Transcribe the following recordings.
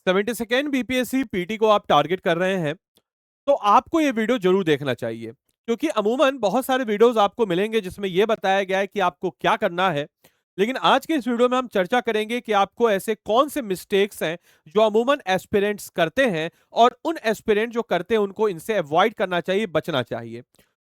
72nd BPSC PT को आप target कर रहे हैं तो आपको ये वीडियो जरूर देखना चाहिए, क्योंकि अमूमन बहुत सारे वीडियोस आपको मिलेंगे जिसमें यह बताया गया है कि आपको क्या करना है। लेकिन आज के इस वीडियो में हम चर्चा करेंगे कि आपको ऐसे कौन से मिस्टेक्स हैं जो अमूमन एस्पिरेंट्स करते हैं, और उन एस्पिरेंट जो करते हैं उनको इनसे अवॉइड करना चाहिए, बचना चाहिए।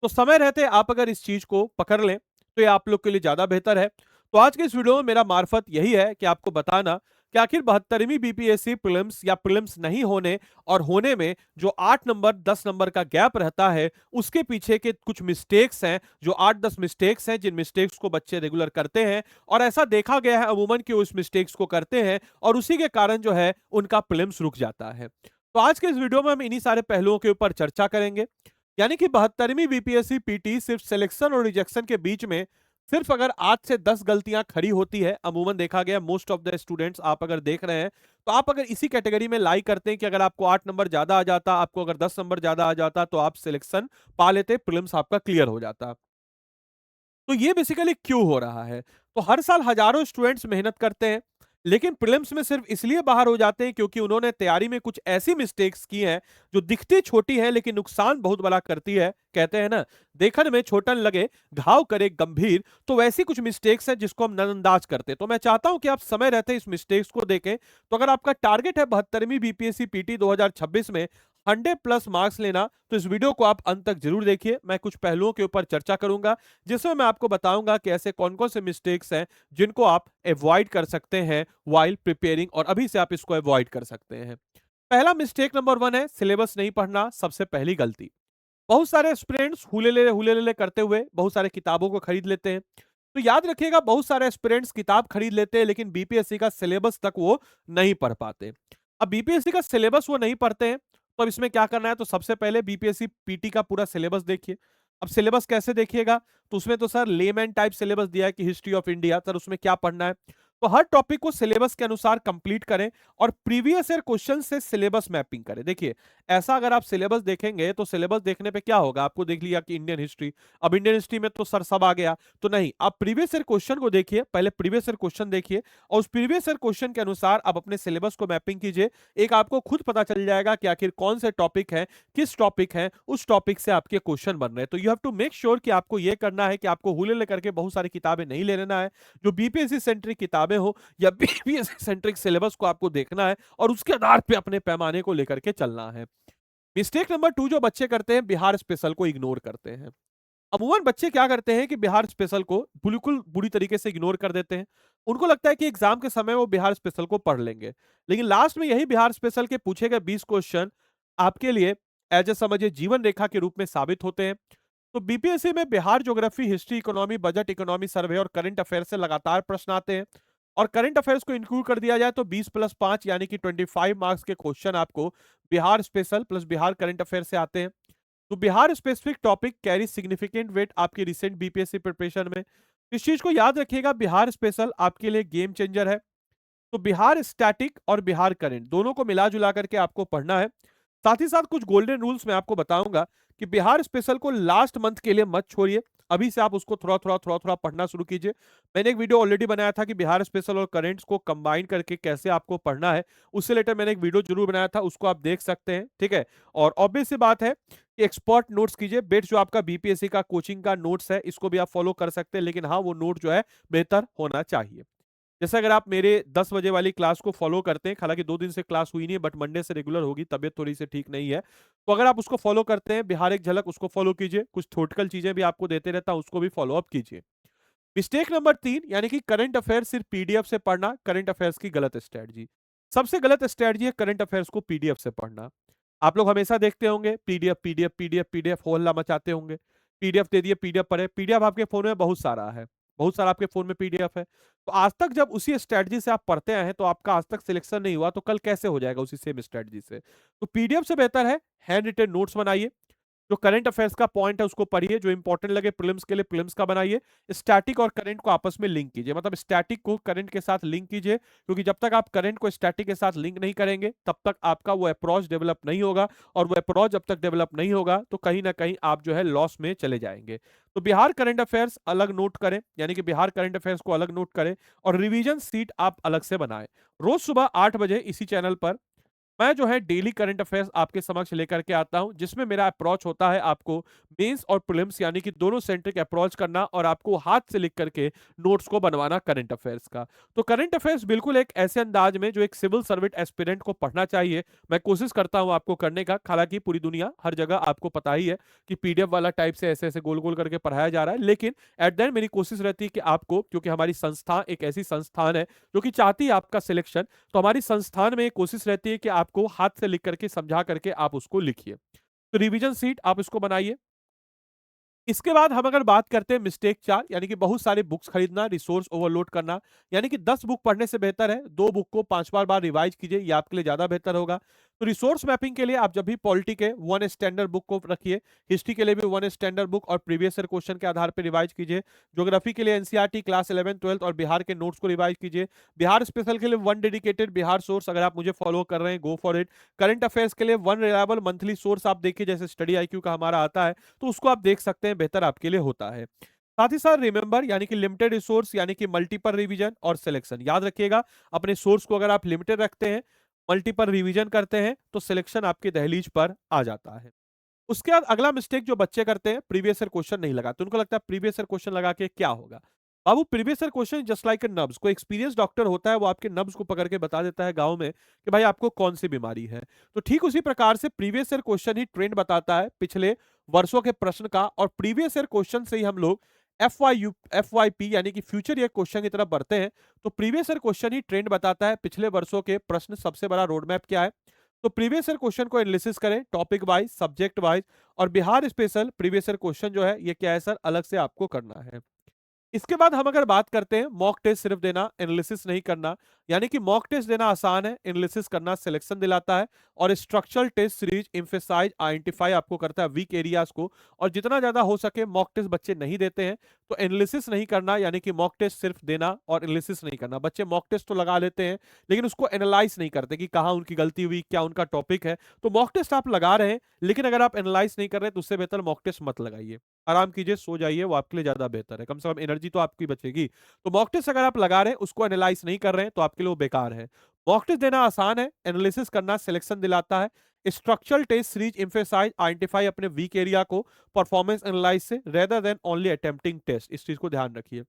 तो समय रहते आप अगर इस चीज को पकड़ लें तो ये आप लोग के लिए ज्यादा बेहतर है। तो आज के इस वीडियो में मेरा मार्फत यही है कि आपको बताना कि आखिर 72वीं बीपीएससी प्रीलिम्स या प्रीलिम्स नहीं होने और होने में जो 8 नंबर 10 नंबर का गैप रहता है, उसके पीछे के कुछ मिस्टेक्स हैं, जो 8-10 मिस्टेक्स हैं जिन मिस्टेक्स को बच्चे रेगुलर करते हैं, और ऐसा देखा गया है अमूमन कि उस मिस्टेक्स को करते हैं और उसी के कारण जो है उनका प्रीलिम्स रुक जाता है। तो आज के इस वीडियो में हम इन्हीं सारे पहलुओं के ऊपर चर्चा करेंगे। यानी कि 72वीं बीपीएससी पीटी सिर्फ सिलेक्शन और रिजेक्शन के बीच में सिर्फ अगर 8 से 10 गलतियां खड़ी होती है, अमूमन देखा गया मोस्ट ऑफ द स्टूडेंट्स आप अगर देख रहे हैं तो आप अगर इसी कैटेगरी में लाई करते हैं कि अगर आपको 8 नंबर ज्यादा आ जाता, आपको अगर 10 नंबर ज्यादा आ जाता तो आप सिलेक्शन पा लेते, प्रीलिम्स आपका क्लियर हो जाता। तो ये बेसिकली क्यों हो रहा है? तो हर साल हजारों स्टूडेंट्स मेहनत करते हैं लेकिन प्रीलिम्स में सिर्फ इसलिए बाहर हो जाते हैं क्योंकि उन्होंने तैयारी में कुछ ऐसी मिस्टेक्स की हैं जो दिखती छोटी है लेकिन नुकसान बहुत बड़ा करती है। कहते हैं ना, देखने में छोटन लगे घाव करे गंभीर। तो वैसी कुछ मिस्टेक्स हैं जिसको हम नजरअंदाज करते हैं। तो मैं चाहता हूं कि आप समय रहते इस मिस्टेक्स को देखें। तो अगर आपका टारगेट है 72वीं बीपीएससी पीटी 2026 में 100+ मार्क्स लेना तो इस वीडियो को आप अंत तक जरूर देखिए। मैं कुछ पहलुओं के ऊपर चर्चा करूंगा जिसमें मैं आपको बताऊंगा कि ऐसे कौन कौन से मिस्टेक्स हैं जिनको आप अवॉइड कर सकते हैं वाइल प्रिपेयरिंग, और अभी से आप इसको अवॉइड कर सकते हैं। पहला मिस्टेक नंबर 1 है सिलेबस नहीं पढ़ना। सबसे पहली गलती, बहुत सारे एस्पिरेंट्स हुले ले करते हुए बहुत सारे किताबों को खरीद लेते हैं। तो याद रखिएगा, बहुत सारे एस्पिरेंट्स किताब खरीद लेते हैं लेकिन बीपीएससी का सिलेबस तक वो नहीं पढ़ पाते। अब बीपीएससी का सिलेबस वो नहीं पढ़ते हैं तो अब इसमें क्या करना है? तो सबसे पहले बीपीएससी पीटी का पूरा सिलेबस देखिए। अब सिलेबस कैसे देखिएगा? तो उसमें तो सर लेमैन टाइप सिलेबस दिया है कि हिस्ट्री ऑफ इंडिया, सर उसमें क्या पढ़ना है? तो हर टॉपिक को सिलेबस के अनुसार कंप्लीट करें और प्रीवियस ईयर क्वेश्चन से सिलेबस मैपिंग करें। देखिए, ऐसा अगर आप सिलेबस देखेंगे तो सिलेबस देखने पे क्या होगा, आपको देख लिया कि इंडियन हिस्ट्री, अब इंडियन हिस्ट्री में तो सर सब आ गया, तो नहीं, आप प्रीवियस ईयर क्वेश्चन को देखिए, पहले प्रीवियस ईयर क्वेश्चन देखिए और उस प्रीवियस ईयर क्वेश्चन के अनुसार आप अपने सिलेबस को मैपिंग कीजिए। एक आपको खुद पता चल जाएगा कि आखिर कौन से टॉपिक है, किस टॉपिक है, उस टॉपिक से आपके क्वेश्चन बन रहे हैं। तो you have to make sure कि आपको यह करना है कि आपको हुले लेकर के बहुत सारी किताबें नहीं ले लेना है। जो बीपीएससी सेंट्रिक किताबें हो या बीपीएससी सेंट्रिक सिलेबस को आपको देखना है और उसके आधार पे अपने पैमाने को लेकर के चलना है। मिस्टेक नंबर 2 जो बच्चे करते हैं, बिहार स्पेशल को इग्नोर करते हैं। अमूमन बच्चे क्या करते हैं कि बिहार स्पेशल को बिल्कुल बुरी तरीके से इग्नोर कर देते हैं। उनको लगता है कि एग्जाम के समय वो बिहार स्पेशल को पढ़ लेंगे, लेकिन लास्ट में यही बिहार स्पेशल के पूछे गए 20 क्वेश्चन आपके लिए एज ए समझिए जीवन रेखा के रूप में साबित होते हैं। तो बीपीएससी में Bihar geography, history, economy, budget, economy, survey और करंट अफेयर से लगातार प्रश्न आते हैं। और करंट अफेयर्स को इंक्लूड कर दिया जाए तो 20+5 यानी कि 25 मार्क्स के क्वेश्चन आपको Bihar special plus Bihar current affair से आते हैं। तो Bihar specific topic carry significant weight आपकी रिसेंट बीपीएससी प्रिपरेशन में। इस चीज को याद रखिएगा, बिहार स्पेशल आपके लिए गेम चेंजर है। तो बिहार स्टैटिक और बिहार करंट दोनों को मिला जुला करके आपको पढ़ना है। साथ ही साथ कुछ गोल्डन रूल्स मैं आपको बताऊंगा कि बिहार स्पेशल को लास्ट मंथ के लिए मत छोड़िए, अभी से आप उसको थोड़ा थोड़ा पढ़ना शुरू कीजिए। मैंने एक वीडियो ऑलरेडी बनाया था कि बिहार स्पेशल और करेंट्स को कंबाइन करके कैसे आपको पढ़ना है, उससे लेटर मैंने एक वीडियो जरूर बनाया था, उसको आप देख सकते हैं। ठीक है, और ऑब्वियस सी बात है कि एक्सपर्ट नोट्स कीजिए। बेट्स जो आपका बीपीएससी का कोचिंग का नोट्स है, इसको भी आप फॉलो कर सकते हैं, लेकिन हाँ, वो नोट जो है बेहतर होना चाहिए। जैसे अगर आप मेरे 10 बजे वाली क्लास को फॉलो करते हैं, हालांकि 2 दिन से क्लास हुई नहीं है बट मंडे से रेगुलर होगी, तबियत थोड़ी सी ठीक नहीं है, तो अगर आप उसको फॉलो करते हैं, बिहार एक झलक, उसको फॉलो कीजिए। कुछ थोटकल चीजें भी आपको देते रहता हूं, उसको भी फॉलो अप कीजिए। मिस्टेक नंबर 3 यानी कि करंट अफेयर सिर्फ पीडीएफ से पढ़ना, करंट अफेयर्स की गलत स्ट्रेटजी। सबसे गलत स्ट्रेटजी है करंट अफेयर्स को पीडीएफ से पढ़ना। आप लोग हमेशा देखते होंगे पीडीएफ पीडीएफ पीडीएफ पीडीएफ हो हल्ला मचाते होंगे, पीडीएफ दे दिए, पीडीएफ पढ़े। पीडीएफ आपके फोन में बहुत सारा है, बहुत सारा आपके फोन में पीडीएफ है। तो आज तक जब उसी स्ट्रेटजी से आप पढ़ते आए हैं तो आपका आज तक सिलेक्शन नहीं हुआ, तो कल कैसे हो जाएगा उसी सेम स्ट्रेटजी से? तो पीडीएफ से बेहतर है हैंड रिटेन नोट्स बनाइए। जो करंट अफेयर्स का पॉइंट है उसको पढ़िए, जो इंपॉर्टेंट लगे प्रीलिम्स के लिए प्रीलिम्स का बनाइए। स्टैटिक और करंट को आपस में लिंक कीजिए, मतलब स्टैटिक को करंट के साथ लिंक कीजिए, क्योंकि जब तक आप करंट को स्टैटिक के साथ लिंक नहीं करेंगे तब तक आपका वो अप्रोच डेवलप नहीं होगा, और वो अप्रोच जब तक डेवलप नहीं होगा तो कहीं ना कहीं आप जो है लॉस में चले जाएंगे। तो बिहार करंट अफेयर्स अलग नोट करें, यानी कि बिहार करंट अफेयर्स को अलग नोट करें, और रिवीजन सीट आप अलग से बनाएं। रोज सुबह 8 बजे इसी चैनल पर मैं जो है डेली करंट अफेयर्स आपके समक्ष लेकर के आता हूं, जिसमें मेरा अप्रोच होता है आपको मेंस और प्रीलिम्स यानी कि दोनों सेंट्रिक अप्रोच करना और आपको हाथ से लिख करके नोट्स को बनवाना करंट अफेयर्स का। तो करंट अफेयर्स बिल्कुल एक ऐसे अंदाज में जो एक सिविल सर्वेंट एस्पिरेंट को पढ़ना चाहिए, मैं कोशिश करता हूं आपको करने का। हालांकि पूरी दुनिया हर जगह आपको पता ही है कि पीडीएफ वाला टाइप से ऐसे ऐसे गोल गोल करके पढ़ाया जा रहा है, लेकिन एट द एंड मेरी कोशिश रहती है कि आपको, क्योंकि हमारी संस्था एक ऐसी संस्थान है जो कि चाहती है आपका सिलेक्शन, तो हमारी संस्थान में कोशिश रहती है कि आपको हाथ से लिख करके समझा करके आप उसको लिखिए। तो रिवीजन सीट आप इसको बनाइए। इसके बाद हम अगर बात करते हैं मिस्टेक 4 यानी कि बहुत सारे बुक्स खरीदना, रिसोर्स ओवरलोड करना, यानी कि 10 बुक पढ़ने से बेहतर है 2 बुक को 5 बार रिवाइज कीजिए, ये आपके लिए ज्यादा बेहतर होगा। तो रिसोर्स मैपिंग के लिए आप जब भी पॉलिटी के 1 स्टैंडर्ड बुक को रखिए, हिस्ट्री के लिए भी 1 स्टैंडर्ड बुक और प्रीवियस ईयर क्वेश्चन के आधार पर रिवाइज कीजिए, ज्योग्राफी के लिए एनसीईआरटी क्लास 11 12 और बिहार के नोट्स को रिवाइज कीजिए, बिहार स्पेशल के लिए 1 डेडिकेटेड बिहार सोर्स, अगर आप मुझे फॉलो कर रहे हैं go for it. Current affairs के लिए 1 रिलायबल मंथली सोर्स आप देखिए, जैसे स्टडी आईक्यू का हमारा आता है, तो उसको आप देख सकते हैं, बेहतर आपके लिए होता है। साथ ही साथ रिमेंबर यानी कि लिमिटेड रिसोर्स यानी कि मल्टीपल रिवीजन और सिलेक्शन याद रखिएगा। अपने सोर्स को अगर आप लिमिटेड रखते हैं, मल्टीपल रिवीजन करते हैं, तो सिलेक्शन आपके दहलीज पर आ जाता है। उसके बाद अगला मिस्टेक जो बच्चे करते हैं, प्रीवियस ईयर क्वेश्चन नहीं लगाते। उनको लगता है प्रीवियस ईयर क्वेश्चन लगा के क्या होगा। बाबू, previous year question just like ए नब्स, कोई एक्सपीरियंस डॉक्टर होता है, वो आपके नब्स को पकड़ के बता देता है गांव में कि भाई आपको कौन सी बीमारी है। तो ठीक उसी प्रकार से प्रीवियस ईयर क्वेश्चन ही ट्रेंड बताता है पिछले वर्षों के प्रश्न का, और प्रीवियस ईयर क्वेश्चन से ही हम लोग एफ वाई पी यानी कि फ्यूचर ईयर क्वेश्चन की तरफ बढ़ते हैं। तो प्रीवियस ईयर क्वेश्चन ही ट्रेंड बताता है पिछले वर्षों के प्रश्न, सबसे बड़ा रोड मैप क्या है। तो प्रीवियस ईयर क्वेश्चन को एनालिसिस करें टॉपिक वाइज, सब्जेक्ट वाइज, और Bihar special previous year question जो है ये क्या है सर, अलग से आपको करना है। इसके बाद हम अगर बात करते हैं मॉक टेस्ट सिर्फ देना, एनालिसिस नहीं करना, यानी कि मॉक टेस्ट देना आसान है, एनालिसिस करना सिलेक्शन दिलाता है। और structural test series emphasise identify आपको करता है वीक एरियाज को, और जितना ज्यादा हो सके मॉक टेस्ट बच्चे नहीं देते हैं। तो एनालिसिस नहीं करना, यानी कि मॉक टेस्ट सिर्फ देना और एनालिसिस नहीं करना। बच्चे मॉक टेस्ट तो लगा लेते हैं लेकिन उसको एनालाइज नहीं करते कि कहाँ उनकी गलती हुई, क्या उनका टॉपिक है। तो मॉक टेस्ट आप लगा रहे हैं, लेकिन अगर आप एनालाइज नहीं कर रहे हैं तो उससे बेहतर मॉक टेस्ट मत लगाइए। आराम कीजिए, सो जाइए, वो आपके लिए ज्यादा बेहतर है, कम से कम एनर्जी तो आपकी बचेगी। तो मॉक टेस्ट अगर आप लगा रहे हैं, उसको एनालाइज नहीं कर रहे हैं, तो आपके लिए वो बेकार है। मॉक टेस्ट देना आसान है, एनालिसिस करना सिलेक्शन दिलाता है। Structural test series emphasise identify अपने वीक एरिया को परफॉर्मेंस एनालाइज से, rather than only attempting test, इस चीज को ध्यान रखिए।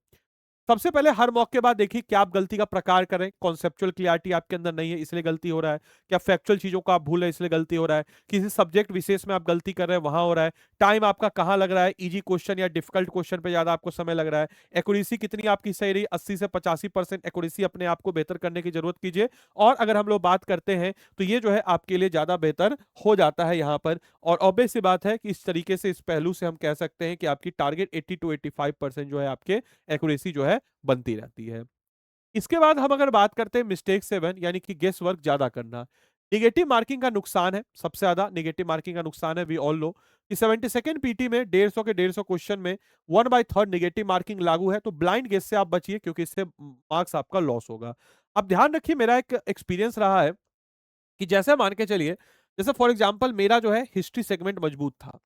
सबसे पहले हर मॉक के बाद देखिए क्या आप गलती का प्रकार करें। कॉन्सेप्चुअल क्लियरिटी आपके अंदर नहीं है इसलिए गलती हो रहा है, क्या फैक्चुअल चीजों को आप भूल रहे हैं इसलिए गलती हो रहा है, किसी सब्जेक्ट विशेष में आप गलती कर रहे हैं वहां हो रहा है, टाइम आपका कहां लग रहा है, इजी क्वेश्चन या डिफिकल्ट क्वेश्चन पे ज्यादा आपको समय लग रहा है, एक्यूरेसी कितनी आपकी सही रही, 80 से 85% एक्यूरेसी अपने आप को बेहतर करने की जरूरत कीजिए। और अगर हम लोग बात करते हैं तो ये जो है आपके लिए ज्यादा बेहतर हो जाता है यहाँ पर। और ऑब्वियस सी बात है कि इस तरीके से, इस पहलू से हम कह सकते हैं कि आपकी टारगेट 80 to 85% जो है आपके एक्यूरेसी जो है बनती रहती है। इसके बाद हम अगर बात करते हैं मिस्टेक 7 यानी कि गेस वर्क ज्यादा करना। निगेटिव मार्किंग का नुकसान है, सबसे ज्यादा निगेटिव मार्किंग का नुकसान है, वी ऑल नो कि 72nd पीटी में 150 के 150 क्वेश्चन में 1/3 निगेटिव मार्किंग लागू है। तो ब्लाइंड गेस से आप बचिए, क्योंकि इससे मार्क्स आपका लॉस होगा। अब ध्यान रखिए, मेरा एक एक्सपीरियंस रहा है कि जैसे मान के चलिए, जैसे फॉर एग्जांपल मेरा जो है हिस्ट्री सेगमेंट मजबूत था,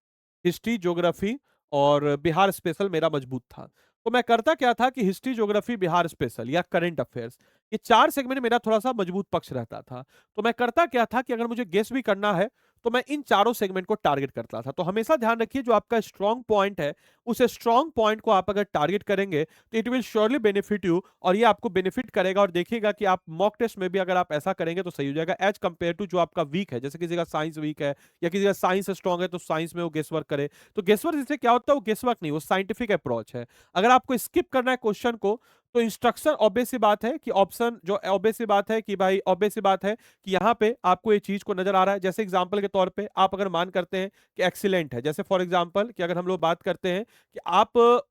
हिस्ट्री ज्योग्राफी और बिहार स्पेशल मेरा मजबूत था। तो मैं करता क्या था कि हिस्ट्री ज्योग्राफी बिहार स्पेशल या करंट अफेयर्स, ये 4 सेगमेंट मेरा थोड़ा सा मजबूत पक्ष रहता था। तो मैं करता क्या था कि अगर मुझे गेस भी करना है तो मैं इन चारों सेगमेंट को टारगेट करता था। तो हमेशा ध्यान रखिए, जो आपका स्ट्रॉन्ग पॉइंट है उस स्ट्रॉन्ग पॉइंट को आप अगर टारगेट करेंगे तो it will surely benefit you, और ये आपको बेनिफिट करेगा। और देखिएगा कि आप मॉक टेस्ट में भी अगर आप ऐसा करेंगे तो सही हो जाएगा, एज कंपेयर टू जो आपका वीक है। जैसे किसी का साइंस वीक है या किसी का साइंस स्ट्रॉन्ग है तो साइंस में वो गेस वर्क करे। तो गेस वर्क इससे क्या होता है, वो गेस वर्क नहीं, वो साइंटिफिक अप्रोच है। अगर आपको स्किप करना है क्वेश्चन को, तो इंस्ट्रक्शन ऑब्वियस सी बात है कि ऑप्शन जो ऑब्वियस सी बात है कि भाई ऑब्वियस सी बात है कि यहाँ पे आपको ये चीज को नजर आ रहा है। जैसे एग्जांपल के तौर पे आप अगर मान करते हैं कि एक्सीलेंट है, जैसे फॉर एग्जांपल कि अगर हम लोग बात करते हैं कि आप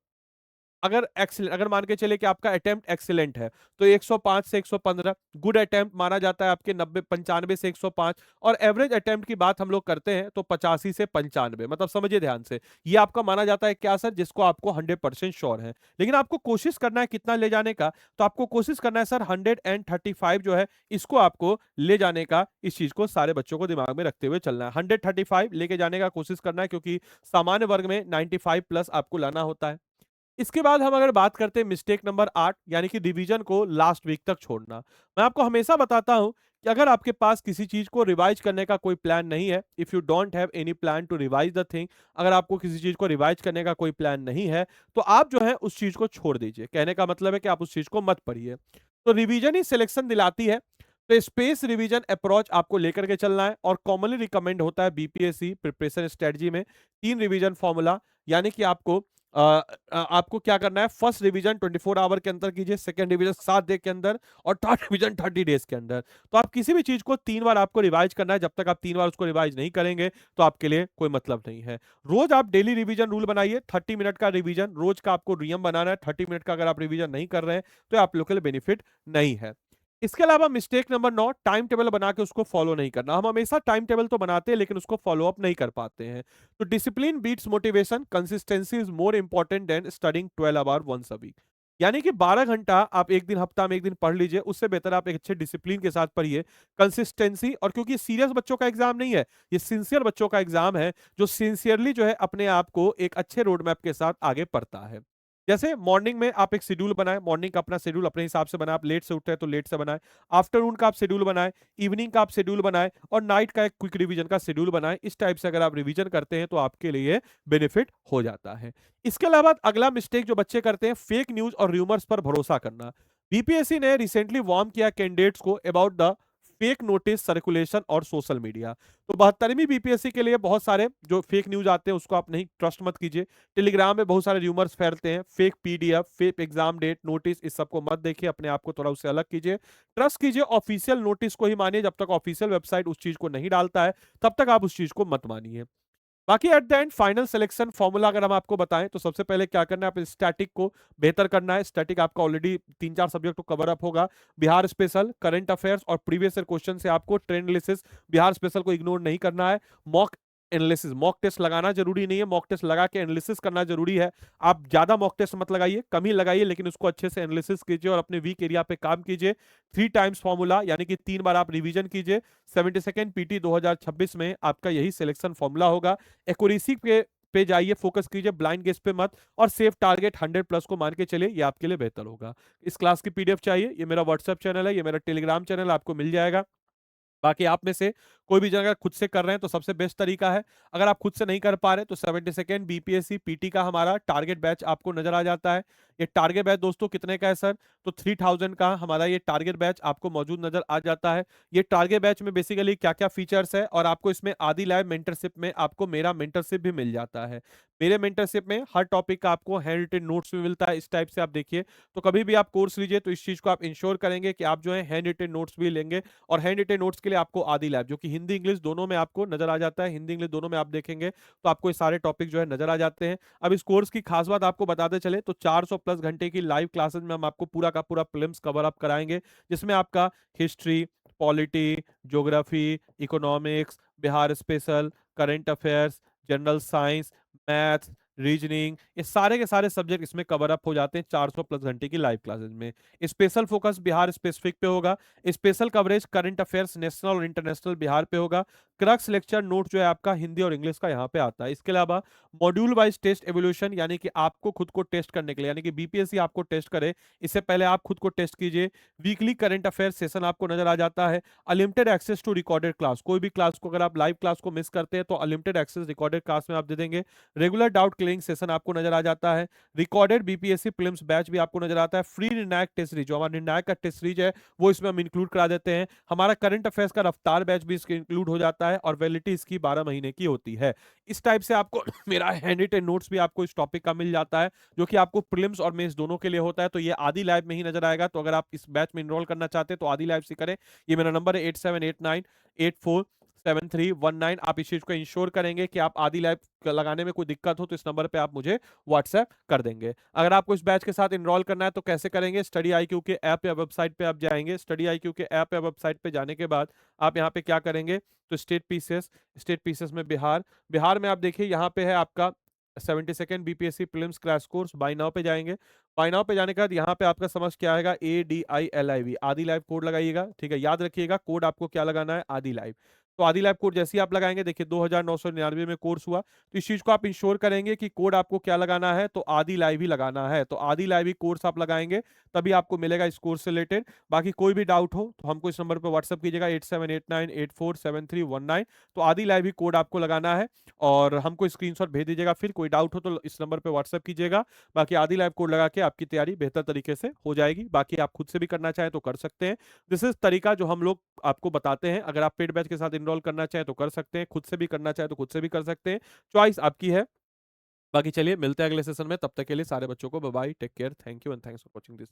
अगर एक्सीलेंट, अगर मान के चले कि आपका अटेम्प्ट एक्सीलेंट है तो 105 से 115 गुड अटेम्प्ट माना जाता है आपके, 95 से 105। और एवरेज अटेम्प्ट की बात हम लोग करते हैं तो 85 से 95, मतलब समझिए ध्यान से, ये आपका माना जाता है क्या सर, जिसको आपको 100% श्योर है। लेकिन आपको कोशिश करना है कितना ले जाने का, तो आपको कोशिश करना है सर 135 जो है इसको आपको ले जाने का। इस चीज को सारे बच्चों को दिमाग में रखते हुए चलना है, 135 लेके जाने का कोशिश करना है, क्योंकि सामान्य वर्ग में 95 प्लस आपको लाना होता है। इसके बाद हम अगर बात करते हैं मिस्टेक नंबर 8 यानी कि रिवीजन को लास्ट वीक तक छोड़ना। मैं आपको हमेशा बताता हूं कि अगर आपके पास किसी चीज को रिवाइज करने का कोई प्लान नहीं है, if you don't have any plan to revise the thing, अगर आपको किसी चीज को रिवाइज करने का कोई प्लान नहीं है, तो आप जो है उस चीज को छोड़ दीजिए। कहने का मतलब है कि आप उस चीज को मत पढ़िए। तो रिवीजन ही सिलेक्शन दिलाती है। तो स्पेस रिवीजन अप्रोच आपको लेकर के चलना है और कॉमनली रिकमेंड होता है बीपीएससी प्रिपरेशन स्ट्रेटजी में 3 रिवीजन फॉर्मूला। यानी कि आपको क्या करना है, फर्स्ट रिवीजन 24 आवर के अंदर कीजिए, सेकंड रिवीजन 7 डे के अंदर और थर्ड रिवीजन 30 डेज के अंदर। तो आप किसी भी चीज को 3 बार आपको रिवाइज करना है। जब तक आप 3 बार उसको रिवाइज नहीं करेंगे तो आपके लिए कोई मतलब नहीं है। रोज आप डेली रिवीजन रूल बनाइए, 30 मिनट का रिवीजन रोज का आपको नियम बनाना है। 30 मिनट का अगर आप रिवीजन नहीं कर रहे हैं तो आप लोग के लिए बेनिफिट नहीं है। इसके अलावा मिस्टेक नंबर 9, टाइम टेबल बना के उसको फॉलो नहीं करना। हम हमेशा टाइम टेबल तो बनाते हैं लेकिन उसको फॉलो अप नहीं कर पाते हैं। तो discipline beats motivation, consistency is more important than studying 12 hour once a week. यानी कि 12 घंटा आप एक दिन, हफ्ता में एक दिन पढ़ लीजिए, उससे बेहतर आप एक अच्छे डिसिप्लिन के साथ पढ़िए। कंसिस्टेंसी, और क्योंकि सीरियस बच्चों का एग्जाम नहीं है, ये सिंसियर बच्चों का एग्जाम है, जो सिंसियरली जो है अपने आप को एक अच्छे रोड मैप के साथ आगे पढ़ता है। जैसे मॉर्निंग में आप एक शेड्यूल बनाएं, मॉर्निंग का अपना शेड्यूल अपने हिसाब से बनाएं, आप लेट से उठते हैं तो लेट से बनाएं। आफ्टरनून का आप शेड्यूल बनाएं, इवनिंग का आप शेड्यूल बनाएं और नाइट का एक क्विक रिवीजन का शेड्यूल बनाएं। इस टाइप से अगर आप रिवीजन करते हैं तो आपके लिए बेनिफिट हो जाता है। इसके अलावा अगला मिस्टेक जो बच्चे करते हैं, फेक न्यूज और र्यूमर्स पर भरोसा करना। बीपीएससी ने रिसेंटली वार्न किया कैंडिडेट्स को about the fake notice circulation और सोशल मीडिया। तो 72वीं बीपीएससी के लिए बहुत सारे जो फेक न्यूज आते हैं उसको आप नहीं ट्रस्ट मत कीजिए। टेलीग्राम में बहुत सारे र्यूमर्स फैलते हैं, fake PDF, fake exam date notice, इस सबको मत देखिए, अपने आप को थोड़ा उससे अलग कीजिए। ट्रस्ट कीजिए ऑफिशियल नोटिस को ही मानिए। जब तक ऑफिशियल वेबसाइट उस चीज को नहीं डालता है तब तक आप उस चीज को मत मानिए। बाकी at the end final selection formula अगर हम आपको बताएं तो सबसे पहले क्या करना है, आप स्टैटिक को बेहतर करना है। स्टैटिक आपका ऑलरेडी 3-4 सब्जेक्ट को कवर अप होगा। बिहार स्पेशल, करंट अफेयर्स और प्रीवियस ईयर क्वेश्चन से आपको ट्रेंड एनालिसिस, बिहार स्पेशल को इग्नोर नहीं करना है। मॉक एनालिसिस, मॉक टेस्ट लगाना जरूरी नहीं है, मॉक टेस्ट लगा के एनालिसिस करना जरूरी है। आप ज्यादा मॉक टेस्ट मत लगाइए, कम ही लगाइए, लेकिन उसको अच्छे से एनालिसिस कीजिए और अपने वीक एरिया पे काम कीजिए। 3 टाइम्स फॉर्मूला यानी कि 3 बार आप रिवीजन कीजिए। 72nd पीटी 2026 में आपका यही सिलेक्शन फॉर्मूला होगा। एक्यूरेसी पे जाइए, फोकस कीजिए, ब्लाइंड गेस पे मत, और सेफ टारगेट 100+ को मान के चलिए, ये आपके लिए बेहतर होगा। इस क्लास की पीडीएफ चाहिए, ये मेरा व्हाट्सएप चैनल है, ये मेरा टेलीग्राम चैनल, आपको मिल जाएगा। बाकी आप में से कोई भी जगह खुद से कर रहे हैं तो सबसे बेस्ट तरीका है। अगर आप खुद से नहीं कर पा रहे तो 72nd बीपीएससी पीटी का हमारा टारगेट बैच आपको नजर आ जाता है। ये टारगेट बैच दोस्तों कितने का है सर, तो 3000 का हमारा ये टारगेट बैच आपको मौजूद नजर आ जाता है। ये टारगेट बैच में बेसिकली क्या क्या फीचर्स है, और आपको इसमें आदि लाइव मेंटरशिप में आपको मेरा मेंटरशिप भी मिल जाता है। मेरे मेंटरशिप में हर टॉपिक का आपको हैंड रिटन नोट्स भी मिलता है। इस टाइप से आप देखिए, तो कभी भी आप कोर्स लीजिए तो इस चीज को आप इंश्योर करेंगे कि आप जो है हैंड रिटन नोट्स भी लेंगे। और हैंड रिटन नोट्स के लिए आपको आदि लैब, जो कि हिंदी इंग्लिश दोनों में आपको नजर आ जाता है, हिंदी इंग्लिश दोनों में आप देखेंगे तो आपको ये सारे टॉपिक जो है नजर आ जाते हैं। अब इस कोर्स की खास बात आपको बताते चले तो 400+ घंटे की लाइव क्लासेस में हम आपको पूरा का पूरा प्रीलिम्स कवर अप कराएंगे, जिसमें आपका history, polity, geography, economics, Bihar special, current affairs, general science, maths, reasoning, ये सारे के सारे सब्जेक्ट इसमें कवर अप हो जाते हैं 400+ घंटे की लाइव क्लासेस में। स्पेशल फोकस बिहार स्पेसिफिक पे होगा। Special coverage current affairs national और इंटरनेशनल बिहार पे होगा। क्रक्स लेक्चर नोट जो है आपका हिंदी और इंग्लिश का यहाँ पे आता है। इसके अलावा मॉड्यूल वाइज टेस्ट एवोल्यूशन, यानी कि आपको खुद को टेस्ट करने के लिए, यानी कि बीपीएससी आपको टेस्ट करे इससे पहले आप खुद को टेस्ट कीजिए। वीकली करंट अफेयर सेशन आपको नजर आ जाता है। Unlimited access to recorded class, कोई भी क्लास को अगर आप लाइव क्लास को मिस करते हैं तो अनलिमिटेड एक्सेस रिकॉर्डेड क्लास में आप दे देंगे। रेगुलर डाउट क्लियरिंग सेशन आपको नजर आ जाता है। रिकॉर्डेड बीपीएससी प्रीलिम्स बैच भी आपको नजर आता है। फ्री निर्णायक टेस्ट सीरीज, जो हमारा निर्णायक का टेस्ट सीरीज है वो इसमें हम इंक्लूड करा देते हैं। हमारा करंट अफेयर्स का रफ्तार बैच भी इसके इंक्लूड हो जाता है, और वैलिडिटी इसकी 12 महीने की होती है। इस टाइप से आपको मेरा हैंड रिटन नोट्स भी आपको इस टॉपिक का मिल जाता है, जो कि आपको प्रीलिम्स और मेंस दोनों के लिए होता है। तो ये आदि लैब में ही नजर आएगा। तो अगर आप इस बैच में इनरोल करना चाहते हैं तो आदि लैब से करें। ये मेरा नंबर है 8789847319। आप इस चीज को इंश्योर करेंगे कि आप आदि लैब लगाने में कोई दिक्कत हो तो इस नंबर पे आप मुझे व्हाट्सएप कर देंगे। अगर आपको इस बैच के साथ इनरोल करना है तो कैसे करेंगे, स्टडी आईक्यू के ऐप या वेबसाइट पे आप जाएंगे। स्टडी आईक्यू के ऐप या वेबसाइट पे जाने के बाद आप यहाँ पे क्या करेंगे, तो स्टेट पीसेस में बिहार, बिहार में आप देखिए यहाँ पे है आपका 72nd BPSC prelims crash course. Buy now पे जाएंगे। बाय नाउ पे जाने के बाद यहाँ पे आपका समझ क्या आएगा, ADILIV, आदि लाइव कोड लगाइएगा। ठीक है, याद रखिएगा कोड आपको क्या लगाना है, आदि लाइव। तो आदि लैब कोड जैसे ही आप लगाएंगे, देखिए 2999 में कोर्स हुआ, तो इस चीज को आप इंश्योर करेंगे कि कोड आपको क्या लगाना है, तो आदि लाइव ही लगाना है। तो आदि लाइव ही कोर्स आप लगाएंगे, तभी आपको मिलेगा इस कोर्स से रिलेटेड। बाकी कोई भी डाउट हो तो हमको इस नंबर पर व्हाट्सअप कीजिएगा, 8789847319। तो आदि लाइव ही कोड आपको लगाना है और हमको स्क्रीनशॉट भेज दीजिएगा। फिर कोई डाउट हो तो इस नंबर पर व्हाट्सअप कीजिएगा। बाकी आदि लाइव कोड लगा के आपकी तैयारी बेहतर तरीके से हो जाएगी। बाकी आप खुद से भी करना चाहें तो कर सकते हैं। दिस इज तरीका जो हम लोग आपको बताते हैं। अगर आप पेड बैच के साथ इनरोल करना चाहें तो कर सकते हैं, खुद से भी करना चाहें तो खुद से भी कर सकते हैं, चॉइस आपकी है। बाकी चलिए मिलते हैं अगले सेशन में, तब तक के लिए सारे बच्चों को bye bye, take care, thank you and thanks for watching this.